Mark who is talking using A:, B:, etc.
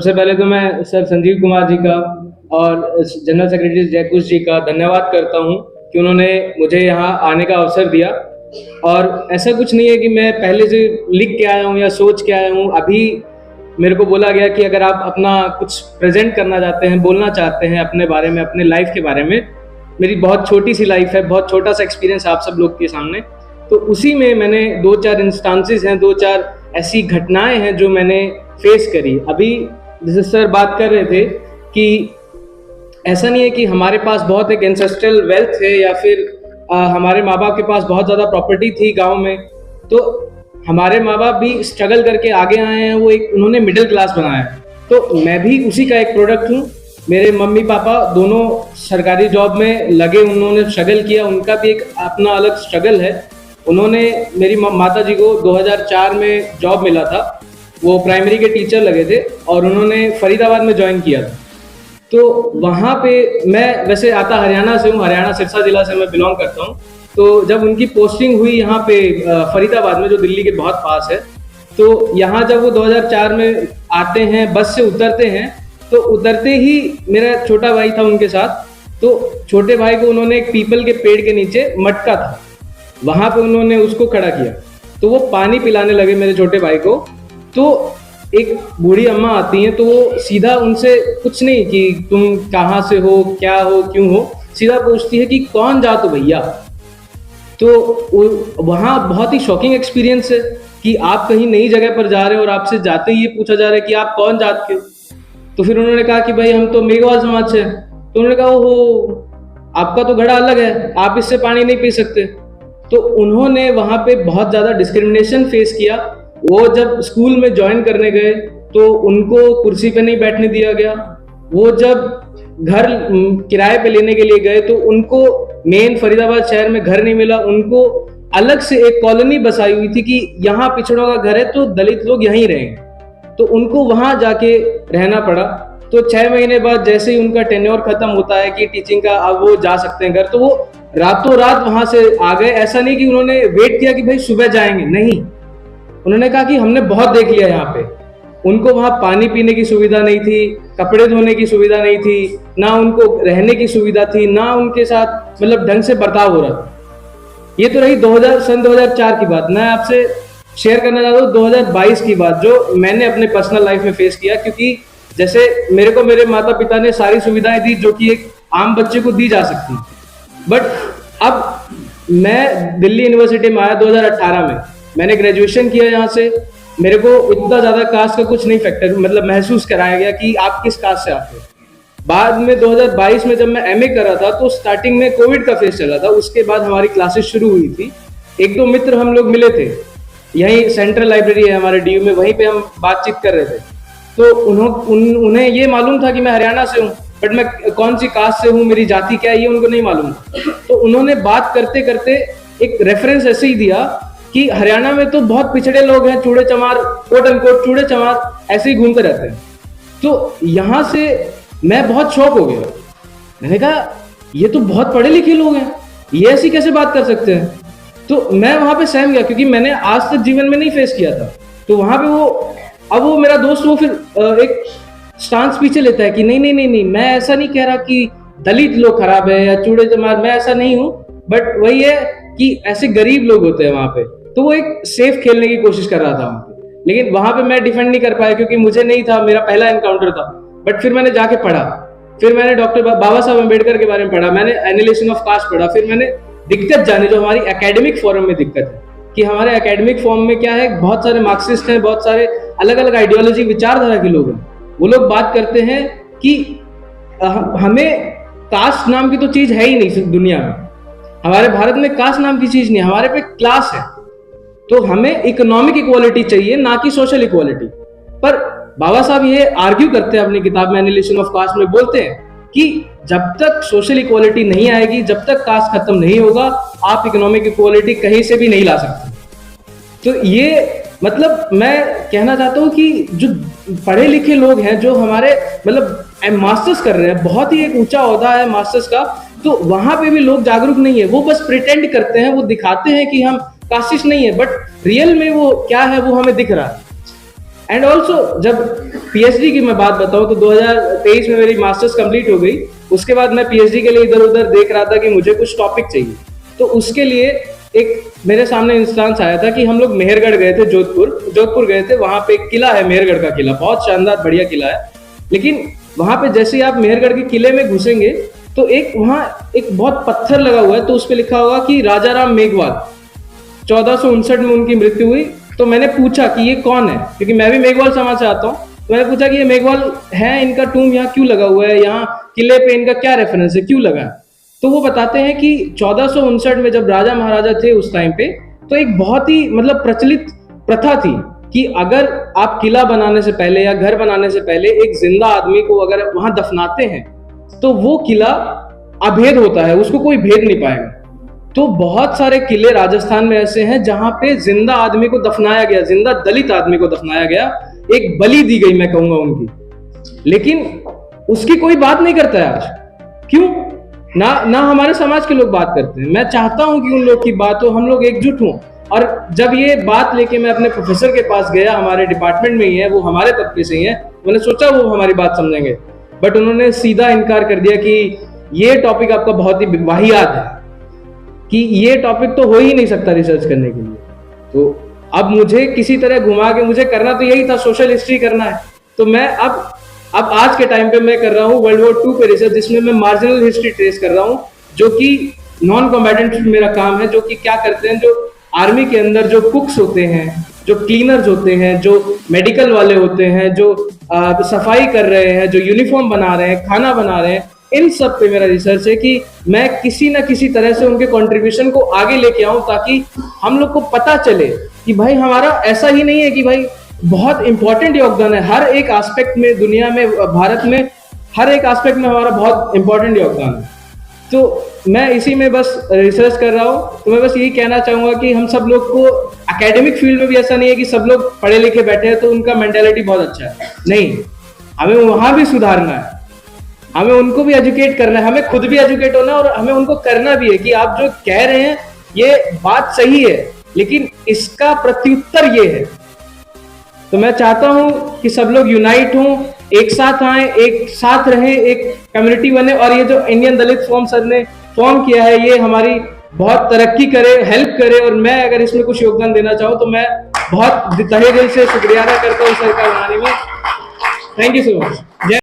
A: सबसे पहले तो मैं सर संजीव कुमार जी का और जनरल सेक्रेटरी जयकुश जी का धन्यवाद करता हूँ कि उन्होंने मुझे यहाँ आने का अवसर दिया। और ऐसा कुछ नहीं है कि मैं पहले से लिख के आया हूँ या सोच के आया हूँ। अभी मेरे को बोला गया कि अगर आप अपना कुछ प्रेजेंट करना चाहते हैं, बोलना चाहते हैं अपने बारे में, अपने लाइफ के बारे में। मेरी बहुत छोटी सी लाइफ है, बहुत छोटा सा एक्सपीरियंस आप सब लोग के सामने। तो उसी में मैंने 2-4 इंस्टांसेस हैं, 2-4 ऐसी घटनाएं हैं जो मैंने फेस करी। अभी जैसे सर बात कर रहे थे कि ऐसा नहीं है कि हमारे पास बहुत एक एंसेस्ट्रल वेल्थ है या फिर हमारे माँ बाप के पास बहुत ज़्यादा प्रॉपर्टी थी गांव में। तो हमारे माँ बाप भी स्ट्रगल करके आगे आए हैं, वो एक उन्होंने मिडिल क्लास बनाया है। तो मैं भी उसी का एक प्रोडक्ट हूँ। मेरे मम्मी पापा दोनों सरकारी जॉब में लगे, उन्होंने स्ट्रगल किया, उनका भी एक अपना अलग स्ट्रगल है। उन्होंने मेरी माता जी को 2004 में जॉब मिला था, वो प्राइमरी के टीचर लगे थे और उन्होंने फरीदाबाद में ज्वाइन किया था। तो वहाँ पे मैं वैसे आता हरियाणा से हूँ, हरियाणा सिरसा जिला से मैं बिलोंग करता हूँ। तो जब उनकी पोस्टिंग हुई यहाँ पे फरीदाबाद में, जो दिल्ली के बहुत पास है, तो यहाँ जब वो 2004 में आते हैं, बस से उतरते हैं, तो उतरते ही मेरा छोटा भाई था उनके साथ। तो छोटे भाई को उन्होंने एक पीपल के पेड़ के नीचे मटका था, वहां पे उन्होंने उसको खड़ा किया। तो वो पानी पिलाने लगे मेरे छोटे भाई को। तो एक बूढ़ी अम्मा आती हैं, तो वो सीधा उनसे कुछ नहीं कि तुम कहाँ से हो, क्या हो, क्यों हो, सीधा पूछती है कि कौन जातो भैया। तो वहाँ बहुत ही शॉकिंग एक्सपीरियंस है कि आप कहीं नई जगह पर जा रहे हो और आपसे जाते ही ये पूछा जा रहा है कि आप कौन जात के हो। तो फिर उन्होंने कहा कि भाई हम तो मेघवाल समाज से। तो उन्होंने कहा ओहो, आपका तो घड़ा अलग है, आप इससे पानी नहीं पी सकते। तो उन्होंने वहाँ पे बहुत ज़्यादा डिस्क्रिमिनेशन फेस किया। वो जब स्कूल में ज्वाइन करने गए तो उनको कुर्सी पे नहीं बैठने दिया गया। वो जब घर किराए पे लेने के लिए गए तो उनको मेन फरीदाबाद शहर में घर नहीं मिला। उनको अलग से एक कॉलोनी बसाई हुई थी कि यहाँ पिछड़ों का घर है तो दलित लोग यहीं रहेंगे। तो उनको वहां जाके रहना पड़ा। तो 6 महीने बाद जैसे ही उनका टेन्योर खत्म होता है कि टीचिंग का, अब वो जा सकते हैं घर, तो वो रातों रात वहां से आ गए। ऐसा नहीं कि उन्होंने वेट किया कि भाई सुबह जाएंगे, नहीं, उन्होंने कहा कि हमने बहुत देख लिया यहाँ पे। उनको वहां पानी पीने की सुविधा नहीं थी, कपड़े धोने की सुविधा नहीं थी, ना उनको रहने की सुविधा थी, ना उनके साथ मतलब ढंग से बर्ताव हो रहा था। ये तो रही सन 2004 की बात। मैं आपसे शेयर करना चाहता हूँ 2022 की बात, जो मैंने अपने पर्सनल लाइफ में फेस किया। क्योंकि जैसे मेरे को मेरे माता पिता ने सारी सुविधाएं दी जो कि एक आम बच्चे को दी जा सकती, बट अब मैं दिल्ली यूनिवर्सिटी में आया 2018 में, मैंने ग्रेजुएशन किया यहाँ से। मेरे को इतना ज्यादा कास्ट का कुछ नहीं फैक्टर मतलब महसूस कराया गया कि आप किस कास्ट से आते हो। बाद में 2022 में जब मैं एमए कर रहा था तो स्टार्टिंग में कोविड का फेज चला था, उसके बाद हमारी क्लासेस शुरू हुई थी। एक दो मित्र हम लोग मिले थे, यही सेंट्रल लाइब्रेरी है हमारे डीयू में, वहीं पे हम बातचीत कर रहे थे। तो उन्हें ये मालूम था कि मैं हरियाणा से हूँ, बट मैं कौन सी कास्ट से हूँ, मेरी जाति क्या है, ये उनको नहीं मालूम। तो उन्होंने बात करते करते एक रेफरेंस ऐसे ही दिया कि हरियाणा में तो बहुत पिछड़े लोग हैं, चूड़े चमार, कोट एंड कोट चूड़े चमार ऐसे ही घूमते रहते हैं। तो यहाँ से मैं बहुत शॉक हो गया। मैंने कहा ये तो बहुत पढ़े लिखे लोग हैं, ये ऐसी कैसे बात कर सकते हैं। तो मैं वहां पे सहम गया क्योंकि मैंने आज तक जीवन में नहीं फेस किया था। तो वहां पे वो मेरा दोस्त वो फिर एक स्टांस पीछे लेता है कि नहीं नहीं नहीं नहीं, मैं ऐसा नहीं कह रहा कि दलित लोग खराब है या चूड़े चमार, मैं ऐसा नहीं हूँ, बट वही है कि ऐसे गरीब लोग होते हैं वहां पे। तो वो एक सेफ खेलने की कोशिश कर रहा था वहां पे, लेकिन वहां पे मैं डिफेंड नहीं कर पाया क्योंकि मुझे नहीं था, मेरा पहला एनकाउंटर था। बट फिर मैंने जाके पढ़ा, फिर मैंने डॉक्टर बाबा साहब अम्बेडकर के बारे में पढ़ा, मैंने एनालिसिस ऑफ कास्ट पढ़ा, फिर मैंने दिक्कत जाने जो हमारी एकेडमिक फॉर्म में दिक्कत है कि हमारे एकेडमिक फॉर्म में क्या है, बहुत सारे मार्क्सिस्ट हैं, बहुत सारे अलग अलग आइडियोलॉजी विचारधारा के लोग हैं। वो लोग बात करते हैं कि हमें कास्ट नाम की तो चीज है ही नहीं दुनिया में, हमारे भारत में कास्ट नाम की चीज नहीं, हमारे पे क्लास है। तो हमें इकोनॉमिक इक्वालिटी चाहिए, ना कि सोशल इक्वालिटी। पर बाबा साहब ये आर्ग्यू करते हैं अपनी किताब में एनालिसिस ऑफ कास्ट में, बोलते हैं कि जब तक सोशल इक्वालिटी नहीं आएगी, जब तक कास्ट खत्म नहीं होगा, आप इकोनॉमिक इक्वालिटी कहीं से भी नहीं ला सकते। तो ये मतलब मैं कहना चाहता हूँ कि जो पढ़े लिखे लोग हैं, जो हमारे मतलब मास्टर्स कर रहे हैं, बहुत ही एक ऊंचा ओहदा है मास्टर्स का, तो वहां पे भी लोग जागरूक नहीं है। वो बस प्रिटेंड करते हैं, वो दिखाते हैं कि हम कास्टिस्ट नहीं है, बट रियल में वो क्या है वो हमें दिख रहा है। एंड ऑल्सो जब पीएचडी की मैं बात बताऊं तो 2023 में मेरी मास्टर्स कंप्लीट हो गई। उसके बाद मैं पीएचडी के लिए इधर उधर देख रहा था कि मुझे कुछ टॉपिक चाहिए, तो उसके लिए एक मेरे सामने इंस्टांस आया था कि हम लोग मेहरगढ़ गए थे, जोधपुर गए थे। वहां पे एक किला है, मेहरगढ़ का किला, बहुत शानदार बढ़िया किला है। लेकिन वहां पे जैसे ही आप मेहरगढ़ के किले में घुसेंगे तो एक वहां एक बहुत पत्थर लगा हुआ है, तो उस पर लिखा होगा कि राजा राम मेघवाल 1459 में उनकी मृत्यु हुई। तो मैंने पूछा कि ये कौन है, क्योंकि मैं भी मेघवाल समाज से आता हूँ। तो मैंने पूछा कि ये मेघवाल है, इनका टूम यहाँ क्यों लगा हुआ है, यहाँ किले पे इनका क्या रेफरेंस है, क्यों लगा है? तो वो बताते हैं कि 1459 में जब राजा महाराजा थे उस टाइम पे, तो एक बहुत ही मतलब प्रचलित प्रथा थी कि अगर आप किला बनाने से पहले या घर बनाने से पहले एक जिंदा आदमी को अगर वहां दफनाते हैं तो वो किला अभेद होता है, उसको कोई भेद नहीं पाएगा। तो बहुत सारे किले राजस्थान में ऐसे हैं जहां पे जिंदा आदमी को दफनाया गया, जिंदा दलित आदमी को दफनाया गया, एक बलि दी गई मैं कहूंगा उनकी, लेकिन उसकी कोई बात नहीं करता है आज। क्यों? ना हमारे समाज के लोग बात करते हैं। मैं चाहता हूं कि उन लोग की बात हो, हम लोग एकजुट हों। और जब ये बात लेके मैं अपने प्रोफेसर के पास गया, हमारे डिपार्टमेंट में ही है, वो हमारे तबके से ही है, मैंने सोचा वो हमारी बात समझेंगे, बट उन्होंने सीधा इनकार कर दिया कि ये टॉपिक आपका बहुत ही वाहियात है, कि ये टॉपिक तो हो ही नहीं सकता रिसर्च करने के लिए। तो अब मुझे किसी तरह घुमा के, मुझे करना तो यही था, सोशल हिस्ट्री करना है। तो मैं अब आज के टाइम पे मैं कर रहा हूँ वर्ल्ड वॉर 2 पे रिसर्च, जिसमें मैं मार्जिनल हिस्ट्री ट्रेस कर रहा हूँ, जो कि नॉन कॉम्बैटेंट मेरा काम है, जो कि क्या करते हैं, जो आर्मी के अंदर जो कुक्स होते हैं, जो क्लीनर्स होते हैं, जो मेडिकल वाले होते हैं, जो सफाई कर रहे हैं, जो यूनिफॉर्म बना रहे हैं, खाना बना रहे हैं, इन सब पे मेरा रिसर्च है कि मैं किसी ना किसी तरह से उनके कंट्रीब्यूशन को आगे लेके आऊं, ताकि हम लोग को पता चले कि भाई हमारा ऐसा ही नहीं है कि भाई बहुत इंपॉर्टेंट योगदान है हर एक एस्पेक्ट में, दुनिया में, भारत में, हर एक एस्पेक्ट में हमारा बहुत इंपॉर्टेंट योगदान है। तो मैं इसी में बस रिसर्च कर रहा हूँ। तो मैं बस यही कहना चाहूंगा कि हम सब लोग को एकेडमिक फील्ड में भी ऐसा नहीं है कि सब लोग पढ़े लिखे बैठे हैं तो उनका मेंटालिटी बहुत अच्छा है, नहीं, हमें वहां भी सुधारना है, हमें उनको भी एजुकेट करना है, हमें खुद भी एजुकेट होना है, और हमें उनको करना भी है कि आप जो कह रहे हैं ये बात सही है, लेकिन इसका प्रत्युत्तर ये है। तो मैं चाहता हूं कि सब लोग यूनाइट हों, एक साथ आए, एक साथ रहें, एक कम्युनिटी बने, और ये जो इंडियन दलित फोरम सर ने फॉर्म किया है, ये हमारी बहुत तरक्की करे, हेल्प करे, और मैं अगर इसमें कुछ योगदान देना चाहूँ तो मैं बहुत तहे दिल से शुक्रिया अदा करता हूँ सर का बनाने में। Thank you so much.